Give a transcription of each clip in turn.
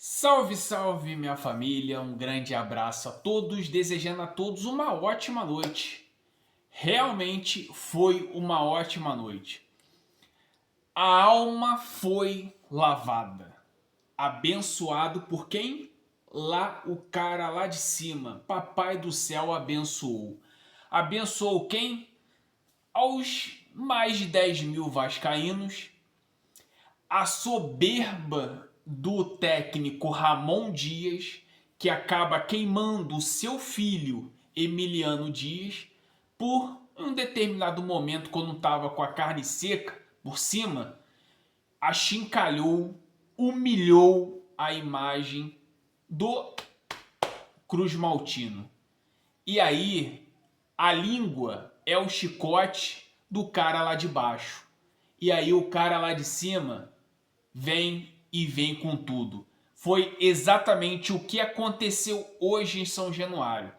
Salve, salve, minha família! Um grande abraço a todos, desejando a todos uma ótima noite. Realmente foi uma ótima noite. A alma foi lavada. Abençoado por quem? Lá, o cara lá de cima. Papai do céu abençoou. Abençoou quem? Aos mais de 10 mil vascaínos. A soberba do técnico Ramon Dias, que acaba queimando o seu filho Emiliano Dias, por um determinado momento, quando estava com a carne seca por cima, achincalhou, humilhou a imagem do Cruz Maltino. E aí, a língua é o chicote do cara lá de baixo. E aí o cara lá de cima vem com tudo. Foi exatamente o que aconteceu hoje em São Januário.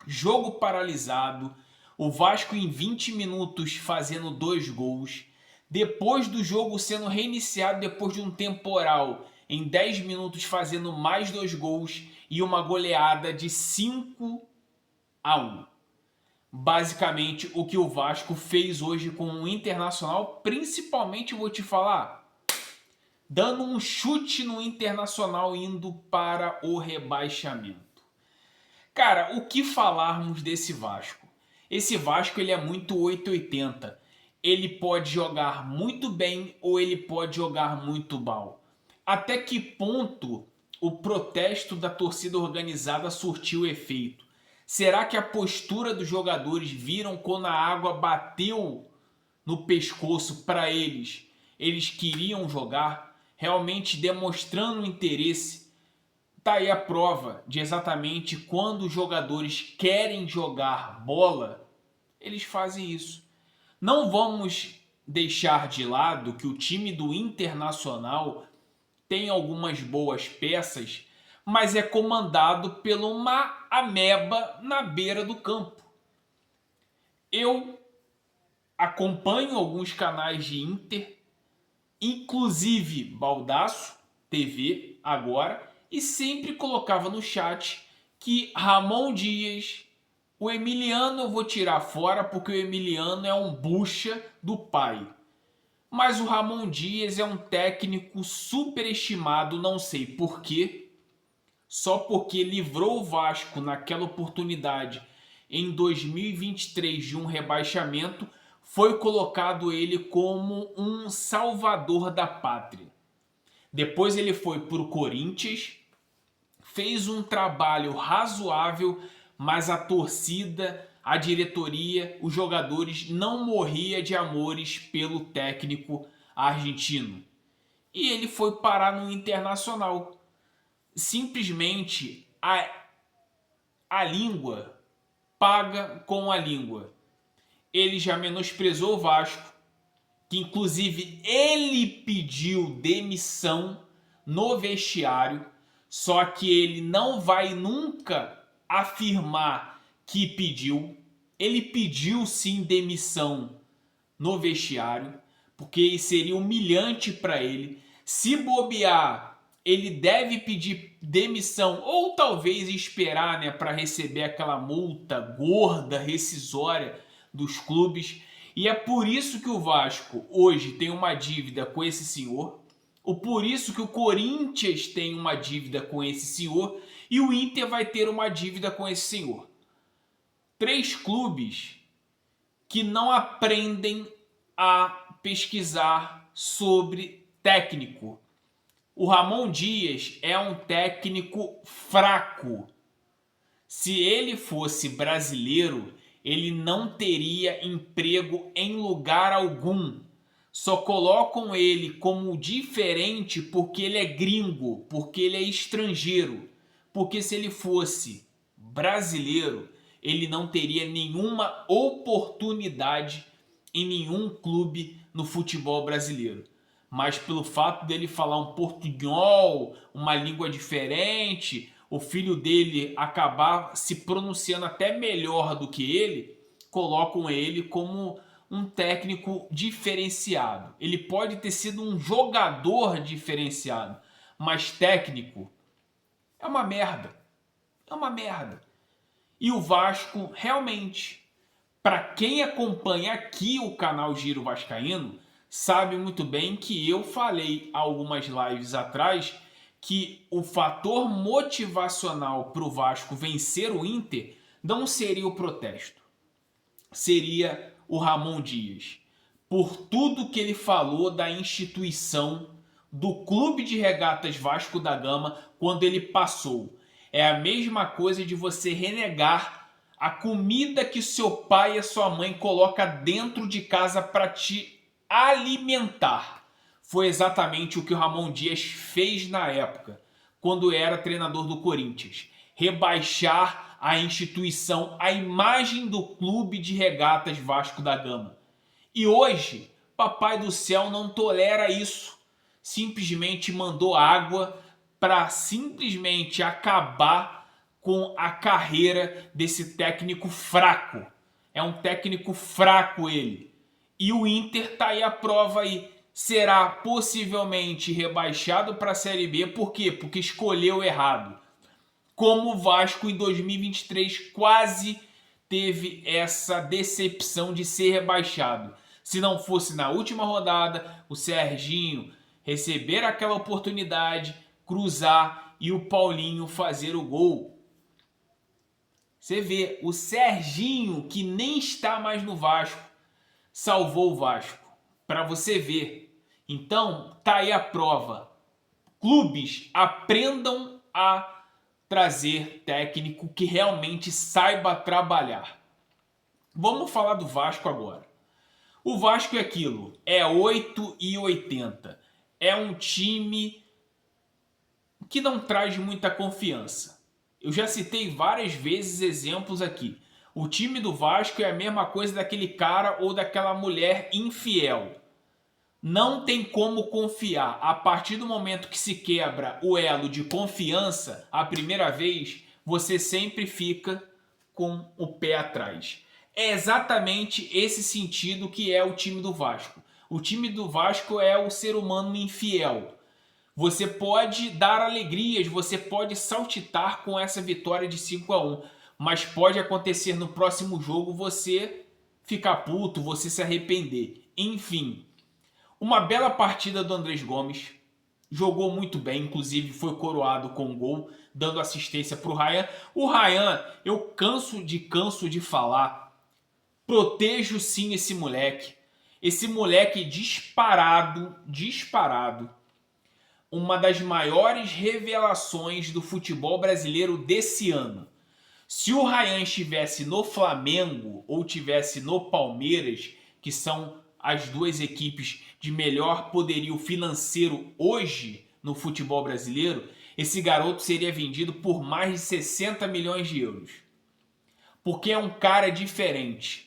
Jogo paralisado, o Vasco em 20 minutos fazendo 2 gols. Depois do jogo sendo reiniciado depois de um temporal, em 10 minutos fazendo mais 2 gols e uma goleada de 5-1. Basicamente o que o Vasco fez hoje com o Internacional, principalmente vou te falar, dando um chute no Internacional indo para o rebaixamento. Cara, o que falarmos desse Vasco? Esse Vasco ele é muito 880. Ele pode jogar muito bem ou ele pode jogar muito mal. Até que ponto o protesto da torcida organizada surtiu efeito? Será que a postura dos jogadores viram quando a água bateu no pescoço para eles? Eles queriam jogar, realmente demonstrando interesse. Tá aí a prova de exatamente quando os jogadores querem jogar bola, eles fazem isso. Não vamos deixar de lado que o time do Internacional tem algumas boas peças, mas é comandado por uma ameba na beira do campo. Eu acompanho alguns canais de Inter, inclusive Baldaço TV agora, e sempre colocava no chat que Ramon Dias, o Emiliano eu vou tirar fora porque o Emiliano é um bucha do pai. Mas o Ramon Dias é um técnico superestimado, não sei porquê, só porque livrou o Vasco naquela oportunidade em 2023 de um rebaixamento, foi colocado ele como um salvador da pátria. Depois ele foi para o Corinthians, fez um trabalho razoável, mas a torcida, a diretoria, os jogadores não morria de amores pelo técnico argentino. E ele foi parar no Internacional. Simplesmente a língua paga com a língua. Ele já menosprezou o Vasco, que inclusive ele pediu demissão no vestiário, só que ele não vai nunca afirmar que pediu. Ele pediu sim demissão no vestiário, porque seria humilhante para ele. Se bobear, ele deve pedir demissão ou talvez esperar, né, para receber aquela multa gorda, rescisória dos clubes. E é por isso que o Vasco hoje tem uma dívida com esse senhor. Por isso que o Corinthians tem uma dívida com esse senhor e o Inter vai ter uma dívida com esse senhor. 3 clubes que não aprendem a pesquisar sobre técnico. O Ramon Dias é um técnico fraco. Se ele fosse brasileiro, ele não teria emprego em lugar algum. Só colocam ele como diferente porque ele é gringo, porque ele é estrangeiro. Porque se ele fosse brasileiro, ele não teria nenhuma oportunidade em nenhum clube no futebol brasileiro. Mas pelo fato dele falar um portunhol, uma língua diferente, o filho dele acabar se pronunciando até melhor do que ele, colocam ele como um técnico diferenciado. Ele pode ter sido um jogador diferenciado, mas técnico, é uma merda. É uma merda. E o Vasco, realmente, para quem acompanha aqui o canal Giro Vascaíno, sabe muito bem que eu falei algumas lives atrás que o fator motivacional para o Vasco vencer o Inter não seria o protesto, seria o Ramon Dias. Por tudo que ele falou da instituição do Clube de Regatas Vasco da Gama quando ele passou. É a mesma coisa de você renegar a comida que seu pai e a sua mãe coloca dentro de casa para te alimentar. Foi exatamente o que o Ramon Dias fez na época, quando era treinador do Corinthians. Rebaixar a instituição, a imagem do Clube de Regatas Vasco da Gama. E hoje, Papai do Céu não tolera isso. Simplesmente mandou água para simplesmente acabar com a carreira desse técnico fraco. É um técnico fraco ele. E o Inter tá aí a prova aí. Será possivelmente rebaixado para a Série B. Por quê? Porque escolheu errado. Como o Vasco em 2023 quase teve essa decepção de ser rebaixado. Se não fosse na última rodada, o Serginho receber aquela oportunidade, cruzar e o Paulinho fazer o gol. Você vê, o Serginho, que nem está mais no Vasco, salvou o Vasco. Para você ver. Então, tá aí a prova. Clubes, aprendam a trazer técnico que realmente saiba trabalhar. Vamos falar do Vasco agora. O Vasco é aquilo, é 8,80. É um time que não traz muita confiança. Eu já citei várias vezes exemplos aqui. O time do Vasco é a mesma coisa daquele cara ou daquela mulher infiel. Não tem como confiar. A partir do momento que se quebra o elo de confiança, a primeira vez, você sempre fica com o pé atrás. É exatamente esse sentido que é o time do Vasco. O time do Vasco é o ser humano infiel. Você pode dar alegrias, você pode saltitar com essa vitória de 5-1, mas pode acontecer no próximo jogo você ficar puto, você se arrepender. Enfim, uma bela partida do Andrés Gomes, jogou muito bem, inclusive foi coroado com um gol, dando assistência para o Ryan. O Ryan, eu canso de falar, protejo sim esse moleque. Esse moleque disparado, uma das maiores revelações do futebol brasileiro desse ano. Se o Ryan estivesse no Flamengo ou estivesse no Palmeiras, que são as duas equipes de melhor poderio financeiro hoje no futebol brasileiro, esse garoto seria vendido por mais de 60 milhões de euros. Porque é um cara diferente.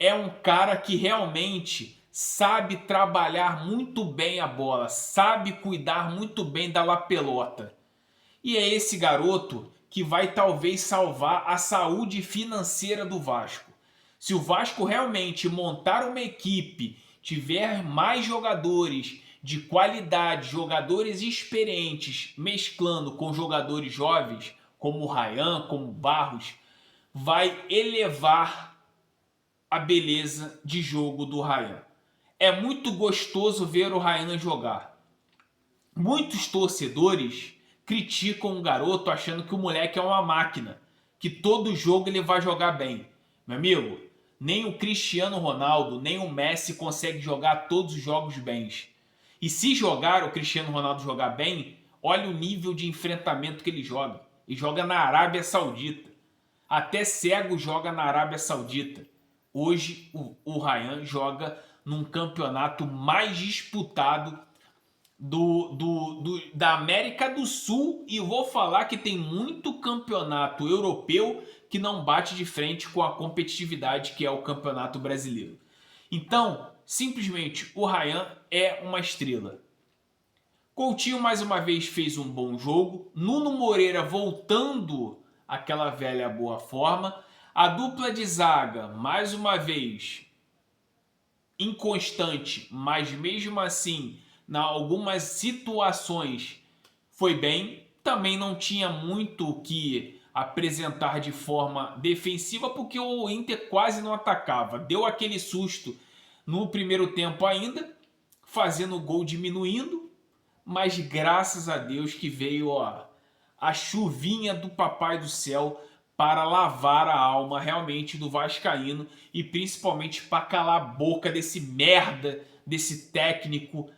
É um cara que realmente sabe trabalhar muito bem a bola, sabe cuidar muito bem da lapelota. E é esse garoto que vai talvez salvar a saúde financeira do Vasco. Se o Vasco realmente montar uma equipe, tiver mais jogadores de qualidade, jogadores experientes, mesclando com jogadores jovens, como o Ryan, como o Barros, vai elevar a beleza de jogo do Ryan. É muito gostoso ver o Ryan jogar. Muitos torcedores criticam o garoto achando que o moleque é uma máquina, que todo jogo ele vai jogar bem. Meu amigo, nem o Cristiano Ronaldo, nem o Messi consegue jogar todos os jogos bem. E se jogar o Cristiano Ronaldo jogar bem, olha o nível de enfrentamento que ele joga. E joga na Arábia Saudita. Até cego joga na Arábia Saudita. Hoje o Ryan joga num campeonato mais disputado da América do Sul, e eu vou falar que tem muito campeonato europeu que não bate de frente com a competitividade que é o campeonato brasileiro. Então, simplesmente, o Ryan é uma estrela. Coutinho mais uma vez fez um bom jogo, Nuno Moreira voltando àquela velha boa forma, a dupla de zaga mais uma vez inconstante, mas mesmo assim, em algumas situações foi bem, também não tinha muito o que apresentar de forma defensiva, porque o Inter quase não atacava. Deu aquele susto no primeiro tempo ainda, fazendo o gol diminuindo, mas graças a Deus que veio a chuvinha do Papai do Céu para lavar a alma realmente do vascaíno e principalmente para calar a boca desse merda, desse técnico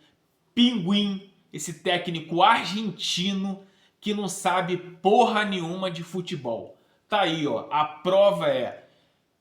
pinguim, esse técnico argentino que não sabe porra nenhuma de futebol. Tá aí, ó, a prova é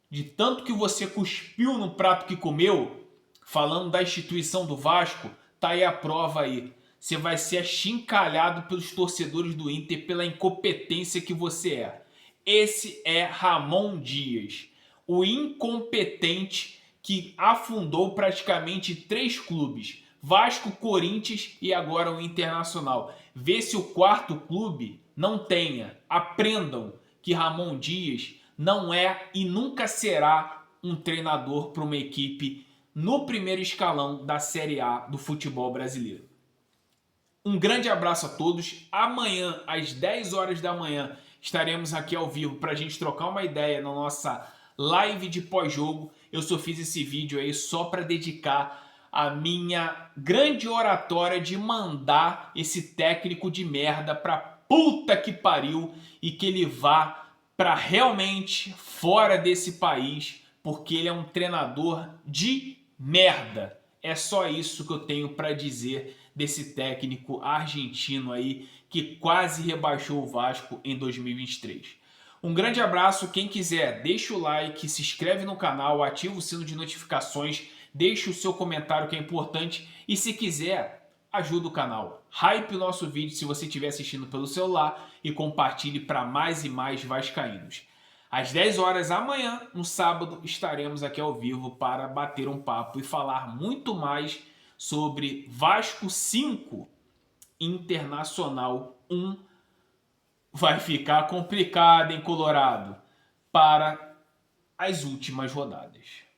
de tanto que você cuspiu no prato que comeu, falando da instituição do Vasco, tá aí a prova aí. Você vai ser achincalhado pelos torcedores do Inter pela incompetência que você é. Esse é Ramon Dias, o incompetente que afundou praticamente 3 clubes. Vasco, Corinthians e agora o Internacional. Vê se o quarto clube não tenha. Aprendam que Ramon Dias não é e nunca será um treinador para uma equipe no primeiro escalão da Série A do futebol brasileiro. Um grande abraço a todos. Amanhã, às 10 horas da manhã, estaremos aqui ao vivo para a gente trocar uma ideia na nossa live de pós-jogo. Eu só fiz esse vídeo aí só para dedicar a minha grande oratória de mandar esse técnico de merda pra puta que pariu e que ele vá para realmente fora desse país, porque ele é um treinador de merda. É só isso que eu tenho para dizer desse técnico argentino aí que quase rebaixou o Vasco em 2023. Um grande abraço, quem quiser deixa o like, se inscreve no canal, ativa o sino de notificações, deixa o seu comentário que é importante e se quiser, ajuda o canal. Hype o nosso vídeo se você estiver assistindo pelo celular e compartilhe para mais e mais vascaínos. Às 10 horas amanhã, no sábado, estaremos aqui ao vivo para bater um papo e falar muito mais sobre Vasco 5, Internacional 1. Vai ficar complicado, hein, Colorado, para as últimas rodadas.